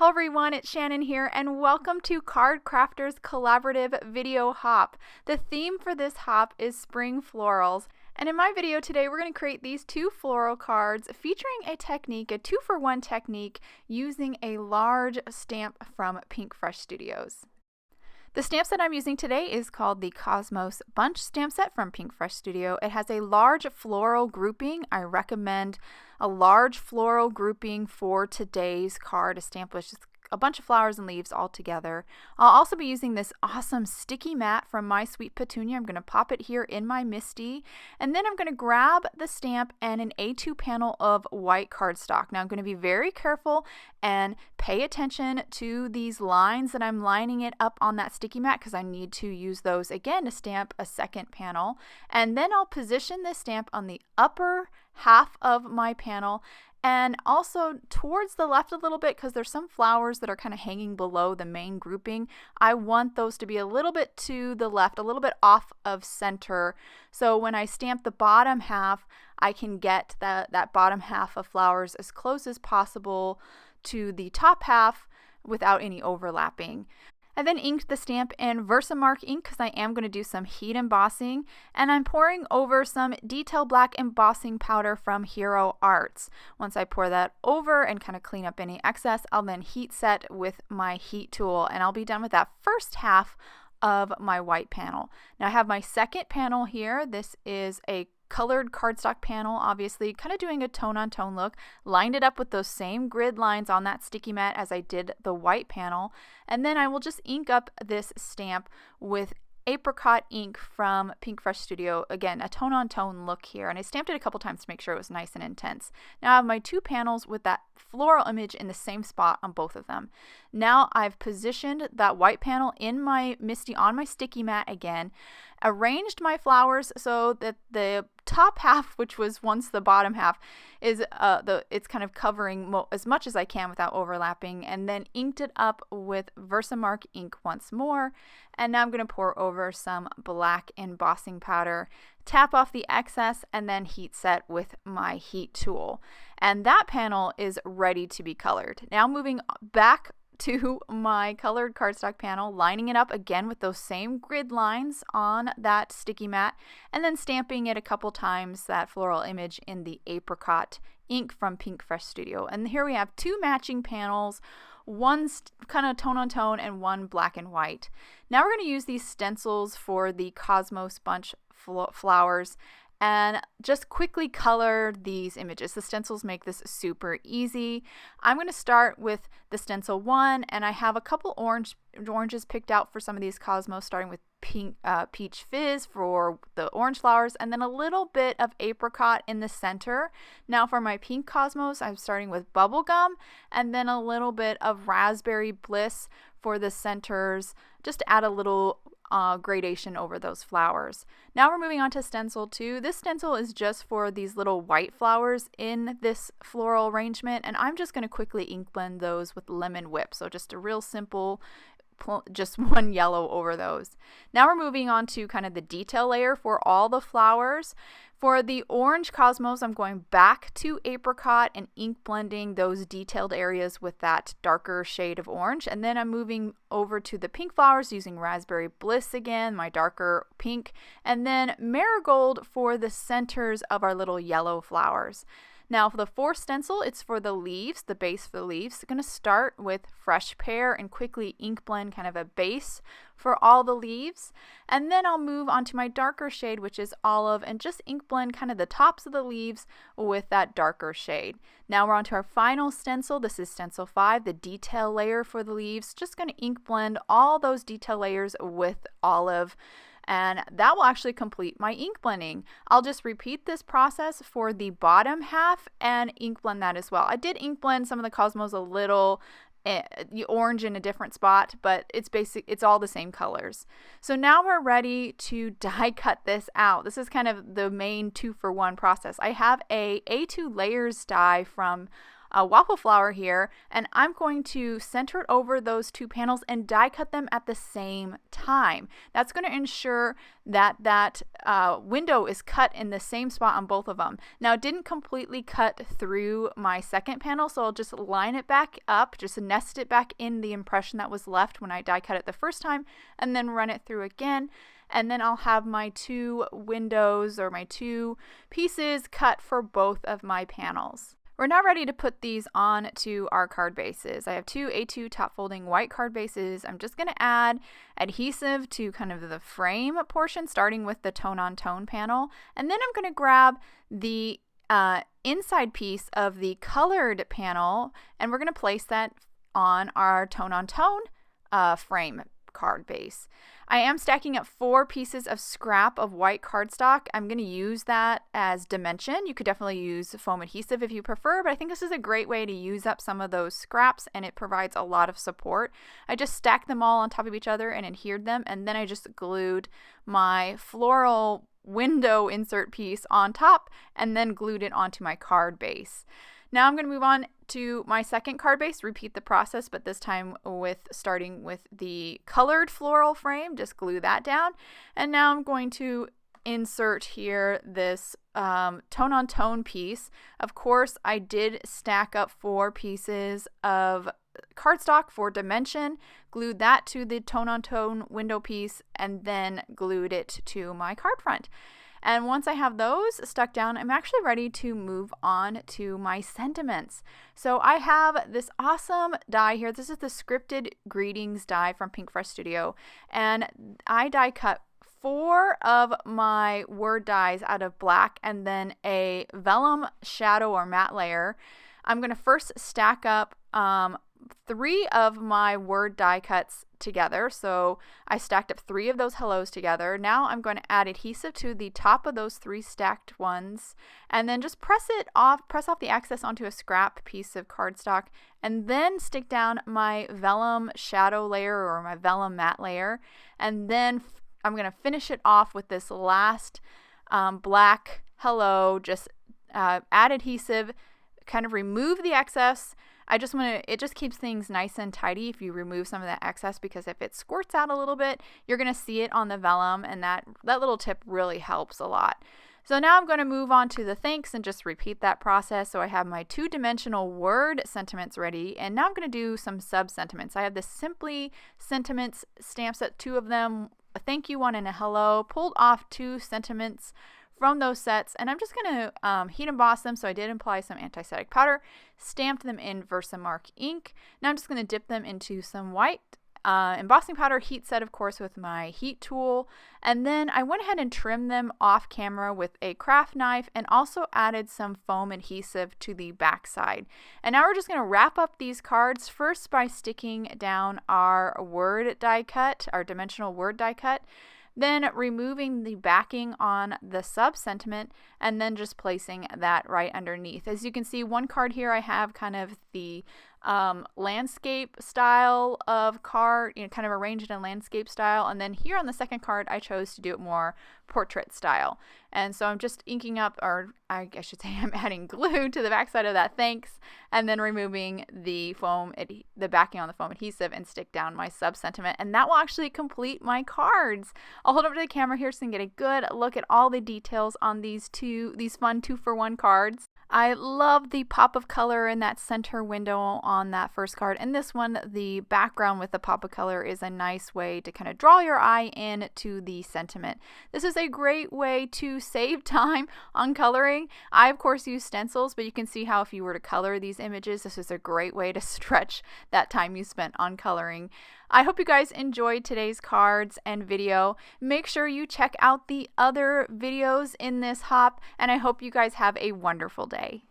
Hello everyone, it's Shannon here, and welcome to Card Crafters Collaborative Video Hop. The theme for this hop is Spring Florals, and in my video today we're going to create these two floral cards featuring a technique, a 2-for-1 technique, using a large stamp from Pinkfresh Studios. The stamp set I'm using today is called the Cosmos Bunch stamp set from Pinkfresh Studio. It has a large floral grouping. I recommend a large floral grouping for today's card. A stamp with just a bunch of flowers and leaves all together. I'll also be using this awesome sticky mat from My Sweet Petunia. I'm going to pop it here in my MISTI, and then I'm going to grab the stamp and an A2 panel of white cardstock. Now I'm going to be very careful and pay attention to these lines that I'm lining it up on that sticky mat, because I need to use those again to stamp a second panel. And then I'll position this stamp on the upper half of my panel, and also towards the left a little bit, because there's some flowers that are kind of hanging below the main grouping. I want those to be a little bit to the left, a little bit off of center. So when I stamp the bottom half, I can get that bottom half of flowers as close as possible to the top half without any overlapping. I then inked the stamp in VersaMark ink because I am going to do some heat embossing, and I'm pouring over some detail black embossing powder from Hero Arts. Once I pour that over and kind of clean up any excess, I'll then heat set with my heat tool, and I'll be done with that first half of my white panel. Now I have my second panel here. This is a colored cardstock panel, obviously kind of doing a tone-on-tone look. Lined it up with those same grid lines on that sticky mat as I did the white panel, and then I will just ink up this stamp with apricot ink from Pinkfresh Studio. Again, a tone-on-tone look here, and I stamped it a couple times to make sure it was nice and intense. Now I have my two panels with that floral image in the same spot on both of them. Now I've positioned that white panel in my MISTI on my sticky mat again, arranged my flowers so that the top half, which was once the bottom half, is it's kind of covering as much as I can without overlapping, and then inked it up with VersaMark ink once more. And now I'm going to pour over some black embossing powder, tap off the excess, and then heat set with my heat tool. And that panel is ready to be colored. Now moving back to my colored cardstock panel, lining it up again with those same grid lines on that sticky mat, and then stamping it a couple times, that floral image in the apricot ink from Pinkfresh Studio. And here we have two matching panels, one kind of tone on tone and one black and white. Now we're going to use these stencils for the Cosmos Bunch flowers and just quickly color these images. The stencils make this super easy. I'm going to start with the stencil 1, and I have a couple oranges picked out for some of these Cosmos, starting with Peach Fizz for the orange flowers, and then a little bit of apricot in the center. Now for my pink Cosmos, I'm starting with bubblegum, and then a little bit of Raspberry Bliss for the centers, just to add a little gradation over those flowers. Now we're moving on to stencil 2. This stencil is just for these little white flowers in this floral arrangement, and I'm just going to quickly ink blend those with Lemon Whip. So just a real simple, just one yellow over those. Now we're moving on to kind of the detail layer for all the flowers. For the orange Cosmos, I'm going back to apricot and ink blending those detailed areas with that darker shade of orange. And then I'm moving over to the pink flowers using Raspberry Bliss again, my darker pink, and then Marigold for the centers of our little yellow flowers. Now for the fourth stencil, it's for the leaves, the base for the leaves. I'm going to start with Fresh Pear and quickly ink blend kind of a base for all the leaves. And then I'll move on to my darker shade, which is Olive, and just ink blend kind of the tops of the leaves with that darker shade. Now we're on to our final stencil. This is stencil 5, the detail layer for the leaves. Just going to ink blend all those detail layers with Olive, and that will actually complete my ink blending. I'll just repeat this process for the bottom half and ink blend that as well. I did ink blend some of the Cosmos a little orange in a different spot, but it's all the same colors. So now we're ready to die cut this out. This is kind of the main 2-for-1 process. I have a A2 layers die from waffle flower here, and I'm going to center it over those two panels and die cut them at the same time. That's going to ensure that that window is cut in the same spot on both of them. Now, it didn't completely cut through my second panel, so I'll just line it back up, just nest it back in the impression that was left when I die cut it the first time, and then run it through again. And then I'll have my two windows or my two pieces cut for both of my panels. We're now ready to put these on to our card bases. I have two A2 top folding white card bases. I'm just going to add adhesive to kind of the frame portion, starting with the tone on tone panel. And then I'm going to grab the inside piece of the colored panel, and we're going to place that on our tone on tone frame card base. I am stacking up 4 pieces of scrap of white cardstock. I'm going to use that as dimension. You could definitely use foam adhesive if you prefer, but I think this is a great way to use up some of those scraps, and it provides a lot of support. I just stacked them all on top of each other and adhered them, and then I just glued my floral window insert piece on top and then glued it onto my card base. Now I'm going to move on to my second card base, repeat the process, but this time starting with the colored floral frame, just glue that down. And now I'm going to insert here this tone on tone piece. Of course, I did stack up 4 pieces of cardstock for dimension, glued that to the tone on tone window piece, and then glued it to my card front. And once I have those stuck down, I'm actually ready to move on to my sentiments. So I have this awesome die here. This is the Scripted Greetings die from Pinkfresh Studio. And I die cut 4 of my word dies out of black and then a vellum shadow or matte layer. I'm going to first stack up 3 of my word die cuts together. So I stacked up 3 of those hellos together. Now I'm going to add adhesive to the top of those 3 stacked ones, and then just press off the excess onto a scrap piece of cardstock, and then stick down my vellum shadow layer or my vellum matte layer, and then I'm going to finish it off with this last black hello. Just add adhesive, kind of remove the excess. It just keeps things nice and tidy if you remove some of that excess, because if it squirts out a little bit, you're going to see it on the vellum, and that little tip really helps a lot. So now I'm going to move on to the thanks and just repeat that process. So I have my 2-dimensional word sentiments ready, and now I'm going to do some sub-sentiments. I have the Simply Sentiments stamp set, 2 of them, a thank you one and a hello, pulled off 2 sentiments from those sets, and I'm just going to heat emboss them. So I did apply some anti-static powder, stamped them in VersaMark ink. Now I'm just going to dip them into some white embossing powder, heat set of course with my heat tool, and then I went ahead and trimmed them off camera with a craft knife, and also added some foam adhesive to the back side. And now we're just going to wrap up these cards first by sticking down our word die cut, our dimensional word die cut, then removing the backing on the sub sentiment, and then just placing that right underneath. As you can see, one card here I have kind of the landscape style of card, kind of arranged in landscape style, and then here on the second card I chose to do it more portrait style. And so I'm just inking up, or I should say I'm adding glue to the back side of that thanks, and then removing the backing on the foam adhesive, and stick down my sub sentiment, and that will actually complete my cards. I'll hold up to the camera here so you can get a good look at all the details on these fun 2-for-1 cards. I love the pop of color in that center window on that first card, and this one, the background with the pop of color is a nice way to kind of draw your eye in to the sentiment. This is a great way to save time on coloring. I of course use stencils, but you can see how if you were to color these images, this is a great way to stretch that time you spent on coloring. I hope you guys enjoyed today's cards and video. Make sure you check out the other videos in this hop, and I hope you guys have a wonderful day.